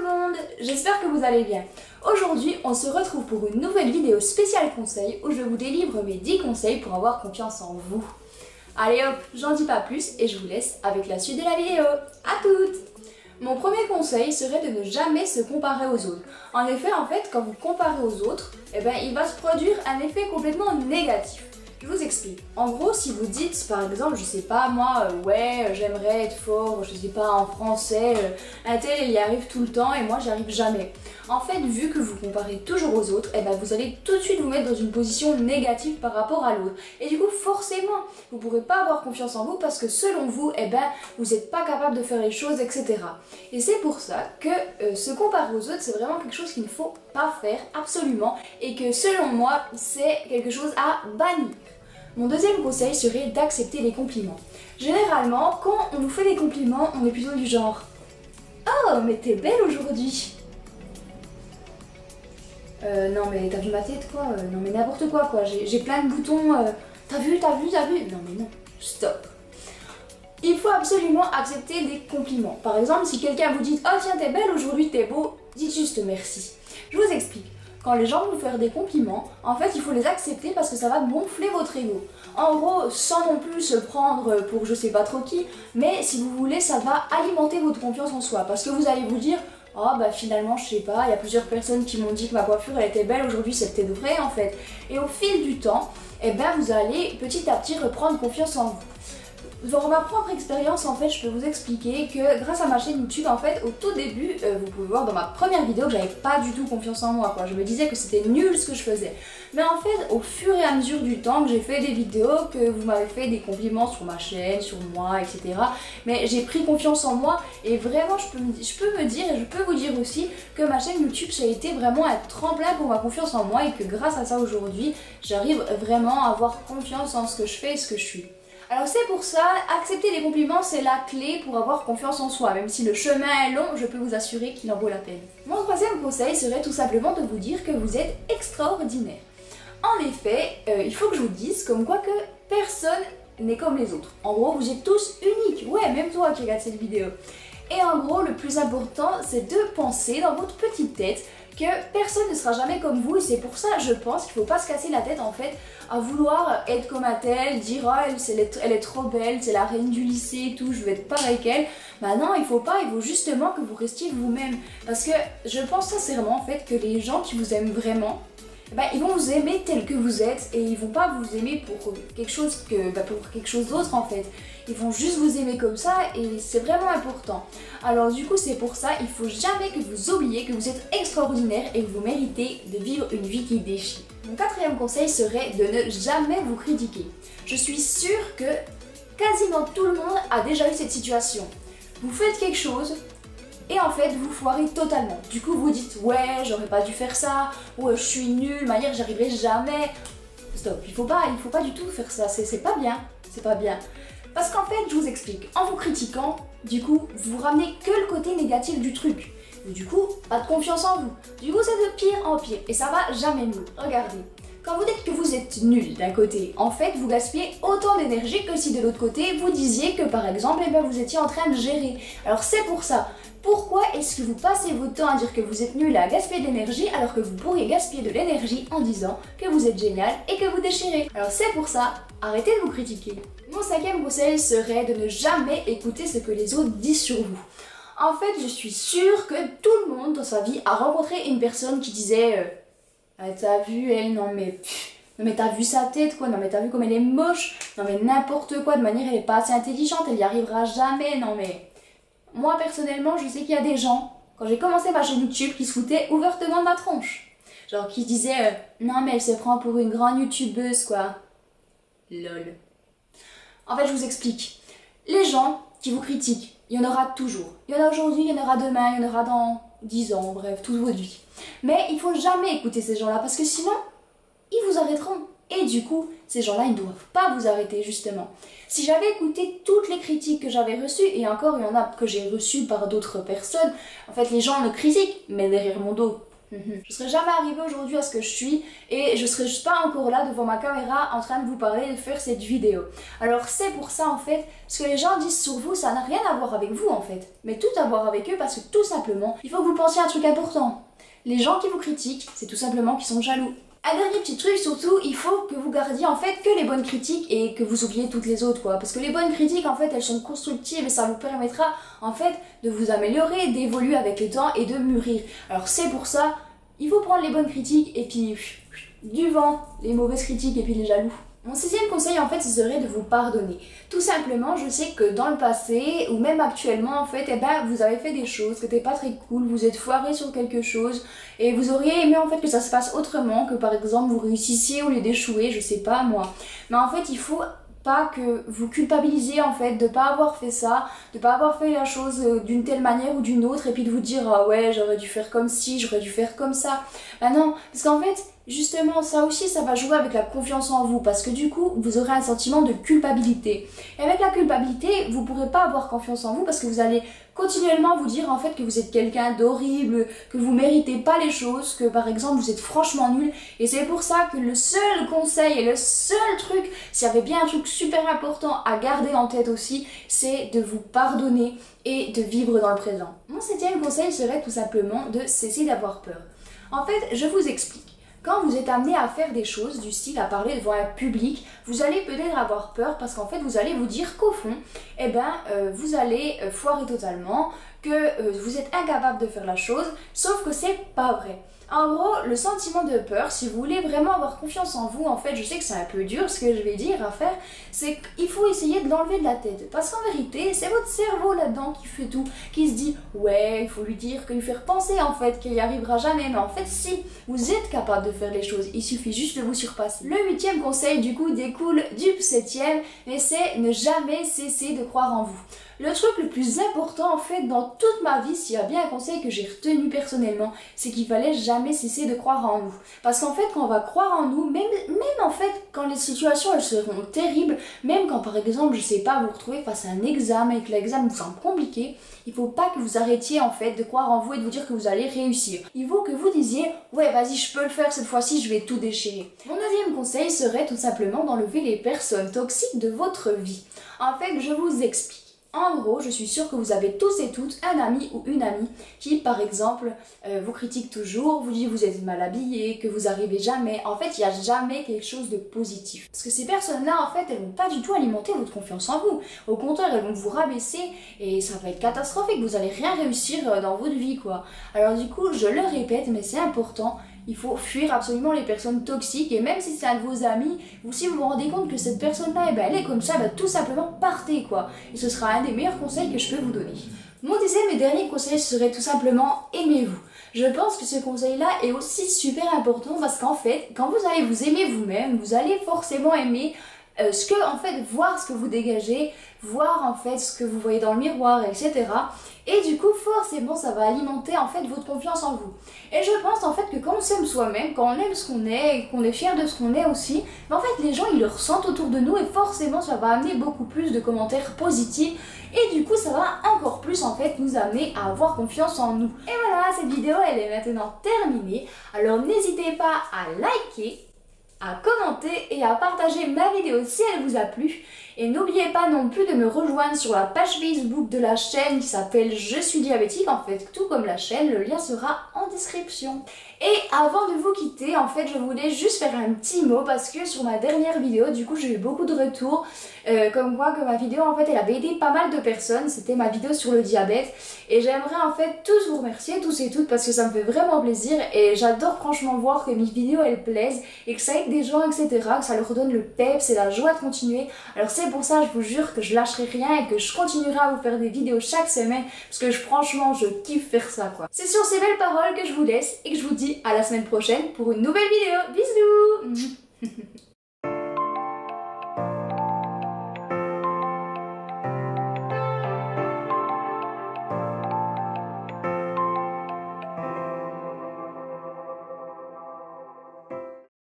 monde, j'espère que vous allez bien. Aujourd'hui, on se retrouve pour une nouvelle vidéo spéciale conseil où je vous délivre mes 10 conseils pour avoir confiance en vous. Allez hop, j'en dis pas plus et je vous laisse avec la suite de la vidéo. À toutes! Mon premier conseil serait de ne jamais se comparer aux autres. En effet, quand vous comparez aux autres, il va se produire un effet complètement négatif. Je vous explique. En gros, si vous dites, par exemple, je sais pas moi, j'aimerais être fort, je sais pas, en français, un tel il y arrive tout le temps et moi j'y arrive jamais. En fait, vu que vous comparez toujours aux autres, vous allez tout de suite vous mettre dans une position négative par rapport à l'autre. Et du coup, forcément, vous pourrez pas avoir confiance en vous parce que selon vous, vous n'êtes pas capable de faire les choses, etc. Et c'est pour ça que se comparer aux autres, c'est vraiment quelque chose qu'il ne faut pas faire, absolument, et que selon moi, c'est quelque chose à bannir. Mon deuxième conseil serait d'accepter les compliments. Généralement, quand on nous fait des compliments, on est plutôt du genre « Oh, mais t'es belle aujourd'hui !» Non mais t'as vu ma tête quoi, non mais n'importe quoi, j'ai plein de boutons, t'as vu, non mais non, stop. Il faut absolument accepter les compliments. Par exemple, si quelqu'un vous dit « Oh tiens t'es belle aujourd'hui, t'es beau », dites juste merci. Je vous explique. Quand les gens vous font des compliments, en fait il faut les accepter parce que ça va gonfler votre ego. En gros, sans non plus se prendre pour je sais pas trop qui, mais si vous voulez, ça va alimenter votre confiance en soi. Parce que vous allez vous dire « Oh finalement je sais pas, il y a plusieurs personnes qui m'ont dit que ma coiffure elle était belle aujourd'hui, c'est peut-être vrai en fait. » Et au fil du temps, vous allez petit à petit reprendre confiance en vous. Dans ma propre expérience, en fait, je peux vous expliquer que grâce à ma chaîne YouTube, en fait, au tout début, vous pouvez voir dans ma première vidéo que j'avais pas du tout confiance en moi, Je me disais que c'était nul ce que je faisais. Mais en fait, au fur et à mesure du temps que j'ai fait des vidéos, que vous m'avez fait des compliments sur ma chaîne, sur moi, etc. Mais j'ai pris confiance en moi et vraiment, je peux me dire et je peux vous dire aussi que ma chaîne YouTube, ça a été vraiment un tremplin pour ma confiance en moi et que grâce à ça aujourd'hui, j'arrive vraiment à avoir confiance en ce que je fais et ce que je suis. Alors c'est pour ça, accepter les compliments c'est la clé pour avoir confiance en soi. Même si le chemin est long, je peux vous assurer qu'il en vaut la peine. Mon troisième conseil serait tout simplement de vous dire que vous êtes extraordinaire. En effet, il faut que je vous dise comme quoi que personne n'est comme les autres. En gros, vous êtes tous uniques. Ouais, même toi qui regardes cette vidéo. Et en gros, le plus important, c'est de penser dans votre petite tête que personne ne sera jamais comme vous et c'est pour ça, je pense, qu'il ne faut pas se casser la tête en fait à vouloir être comme un tel, dire « Oh, elle est trop belle, c'est la reine du lycée et tout, je veux être pareil qu'elle ». Bah non, il faut pas, il faut justement que vous restiez vous-même. Parce que je pense sincèrement en fait que les gens qui vous aiment vraiment, ils vont vous aimer tel que vous êtes et ils vont pas vous aimer pour quelque chose d'autre en fait. Ils vont juste vous aimer comme ça et c'est vraiment important. Alors du coup c'est pour ça, il faut jamais que vous oubliez que vous êtes extraordinaire et que vous méritez de vivre une vie qui déchire. Mon quatrième conseil serait de ne jamais vous critiquer. Je suis sûre que quasiment tout le monde a déjà eu cette situation. Vous faites quelque chose et en fait vous foirez totalement. Du coup vous dites ouais j'aurais pas dû faire ça, ou je suis nulle, de manière j'y arriverai jamais. Stop, il faut pas du tout faire ça, c'est pas bien, c'est pas bien. Parce qu'en fait, je vous explique, en vous critiquant, du coup, vous ramenez que le côté négatif du truc. Et du coup, pas de confiance en vous. Du coup, c'est de pire en pire et ça va jamais mieux. Regardez, quand vous dites que vous êtes nul d'un côté, en fait, vous gaspillez autant d'énergie que si de l'autre côté, vous disiez que par exemple, vous étiez en train de gérer. Alors c'est pour ça. Pourquoi est-ce que vous passez votre temps à dire que vous êtes nul et à gaspiller de l'énergie alors que vous pourriez gaspiller de l'énergie en disant que vous êtes génial et que vous déchirez? Alors c'est pour ça, arrêtez de vous critiquer. Mon cinquième conseil serait de ne jamais écouter ce que les autres disent sur vous. En fait, je suis sûre que tout le monde dans sa vie a rencontré une personne qui disait t'as vu elle, non mais t'as vu sa tête quoi, non mais t'as vu comme elle est moche, non mais n'importe quoi, de manière elle est pas assez intelligente, elle y arrivera jamais, non mais... Moi personnellement, je sais qu'il y a des gens, quand j'ai commencé ma chaîne YouTube, qui se foutaient ouvertement de ma tronche. Genre qui disaient non mais elle se prend pour une grande youtubeuse quoi. Lol. En fait je vous explique. Les gens qui vous critiquent, il y en aura toujours. Il y en a aujourd'hui, il y en aura demain, il y en aura dans 10 ans, bref, toute votre vie. Mais il faut jamais écouter ces gens-là parce que sinon, ils vous arrêteront. Et du coup, ces gens-là, ils ne doivent pas vous arrêter, justement. Si j'avais écouté toutes les critiques que j'avais reçues, et encore, il y en a que j'ai reçues par d'autres personnes, en fait, les gens me critiquent, mais derrière mon dos, Je serais jamais arrivée aujourd'hui à ce que je suis et je serais juste pas encore là devant ma caméra en train de vous parler et de faire cette vidéo. Alors c'est pour ça en fait, ce que les gens disent sur vous, ça n'a rien à voir avec vous en fait, mais tout à voir avec eux parce que tout simplement, il faut que vous pensiez à un truc important. Les gens qui vous critiquent, c'est tout simplement qu'ils sont jaloux. Un dernier petit truc surtout, il faut que vous gardiez en fait que les bonnes critiques et que vous oubliez toutes les autres quoi. Parce que les bonnes critiques en fait elles sont constructives et ça vous permettra en fait de vous améliorer, d'évoluer avec le temps et de mûrir. Alors c'est pour ça, il faut prendre les bonnes critiques et puis du vent, les mauvaises critiques et puis les jaloux. Mon sixième conseil en fait ce serait de vous pardonner. Tout simplement je sais que dans le passé ou même actuellement en fait vous avez fait des choses qui n'étaient pas très cool, vous êtes foiré sur quelque chose et vous auriez aimé en fait que ça se passe autrement, que par exemple vous réussissiez au lieu d'échouer, je sais pas moi. Mais en fait il faut pas que vous culpabilisiez en fait de pas avoir fait ça, de pas avoir fait la chose d'une telle manière ou d'une autre et puis de vous dire ah ouais j'aurais dû faire comme ci, j'aurais dû faire comme ça. Bah non, parce qu'en fait justement ça aussi ça va jouer avec la confiance en vous parce que du coup vous aurez un sentiment de culpabilité. Et avec la culpabilité vous pourrez pas avoir confiance en vous parce que vous allez continuellement vous dire en fait que vous êtes quelqu'un d'horrible, que vous méritez pas les choses, que par exemple vous êtes franchement nul. Et c'est pour ça que le seul conseil et le seul truc, s'il y avait bien un truc super important à garder en tête aussi, c'est de vous pardonner et de vivre dans le présent. Mon septième conseil serait tout simplement de cesser d'avoir peur. En fait, je vous explique. Quand vous êtes amené à faire des choses du style à parler devant un public, vous allez peut-être avoir peur parce qu'en fait vous allez vous dire qu'au fond, vous allez foirer totalement, que vous êtes incapable de faire la chose, sauf que c'est pas vrai. En gros, le sentiment de peur, si vous voulez vraiment avoir confiance en vous, en fait, je sais que c'est un peu dur ce que je vais dire à faire, c'est qu'il faut essayer de l'enlever de la tête. Parce qu'en vérité, c'est votre cerveau là-dedans qui fait tout, qui se dit « ouais, il faut lui dire, que lui faire penser en fait qu'il n'y arrivera jamais ». Mais en fait, si, vous êtes capable de faire les choses, il suffit juste de vous surpasser. Le huitième conseil, du coup, découle du septième, mais c'est ne jamais cesser de croire en vous. Le truc le plus important en fait dans toute ma vie, s'il y a bien un conseil que j'ai retenu personnellement, c'est qu'il fallait jamais cesser de croire en nous. Parce qu'en fait quand on va croire en nous, même en fait quand les situations elles seront terribles, même quand par exemple je sais pas vous retrouvez face à un examen et que l'examen vous semble compliqué, il faut pas que vous arrêtiez en fait de croire en vous et de vous dire que vous allez réussir. Il faut que vous disiez ouais vas-y je peux le faire cette fois-ci, je vais tout déchirer. Mon deuxième conseil serait tout simplement d'enlever les personnes toxiques de votre vie. En fait je vous explique. En gros, je suis sûre que vous avez tous et toutes un ami ou une amie qui, par exemple, vous critique toujours, vous dit que vous êtes mal habillé, que vous arrivez jamais. En fait, il n'y a jamais quelque chose de positif. Parce que ces personnes-là, en fait, elles vont pas du tout alimenter votre confiance en vous. Au contraire, elles vont vous rabaisser et ça va être catastrophique. Vous allez rien réussir dans votre vie, quoi. Alors du coup, je le répète, mais c'est important. Il faut fuir absolument les personnes toxiques et même si c'est un de vos amis, ou si vous vous rendez compte que cette personne-là, elle est comme ça, tout simplement partez quoi. Et ce sera un des meilleurs conseils que je peux vous donner. Mon dixième et dernier conseil serait tout simplement aimez-vous. Je pense que ce conseil-là est aussi super important parce qu'en fait, quand vous allez vous aimer vous-même, vous allez forcément aimer voir ce que vous dégagez, voir en fait ce que vous voyez dans le miroir, etc. Et du coup, forcément, ça va alimenter en fait votre confiance en vous. Et je pense en fait que quand on s'aime soi-même, quand on aime ce qu'on est, et qu'on est fier de ce qu'on est aussi, en fait les gens ils le ressentent autour de nous et forcément ça va amener beaucoup plus de commentaires positifs et du coup ça va encore plus en fait nous amener à avoir confiance en nous. Et voilà, cette vidéo elle est maintenant terminée. Alors n'hésitez pas à liker, à commenter et à partager ma vidéo si elle vous a plu. Et n'oubliez pas non plus de me rejoindre sur la page Facebook de la chaîne qui s'appelle Je suis diabétique, en fait tout comme la chaîne, le lien sera en description. Et avant de vous quitter, en fait je voulais juste faire un petit mot parce que sur ma dernière vidéo, du coup j'ai eu beaucoup de retours comme quoi que ma vidéo en fait elle avait aidé pas mal de personnes, c'était ma vidéo sur le diabète et j'aimerais en fait tous vous remercier, tous et toutes parce que ça me fait vraiment plaisir et j'adore franchement voir que mes vidéos elles plaisent et que ça aide des gens etc, que ça leur redonne le peps et la joie de continuer. Alors c'est pour ça je vous jure que je lâcherai rien et que je continuerai à vous faire des vidéos chaque semaine parce que franchement je kiffe faire ça quoi. C'est sur ces belles paroles que je vous laisse et que je vous dis à la semaine prochaine pour une nouvelle vidéo. Bisous.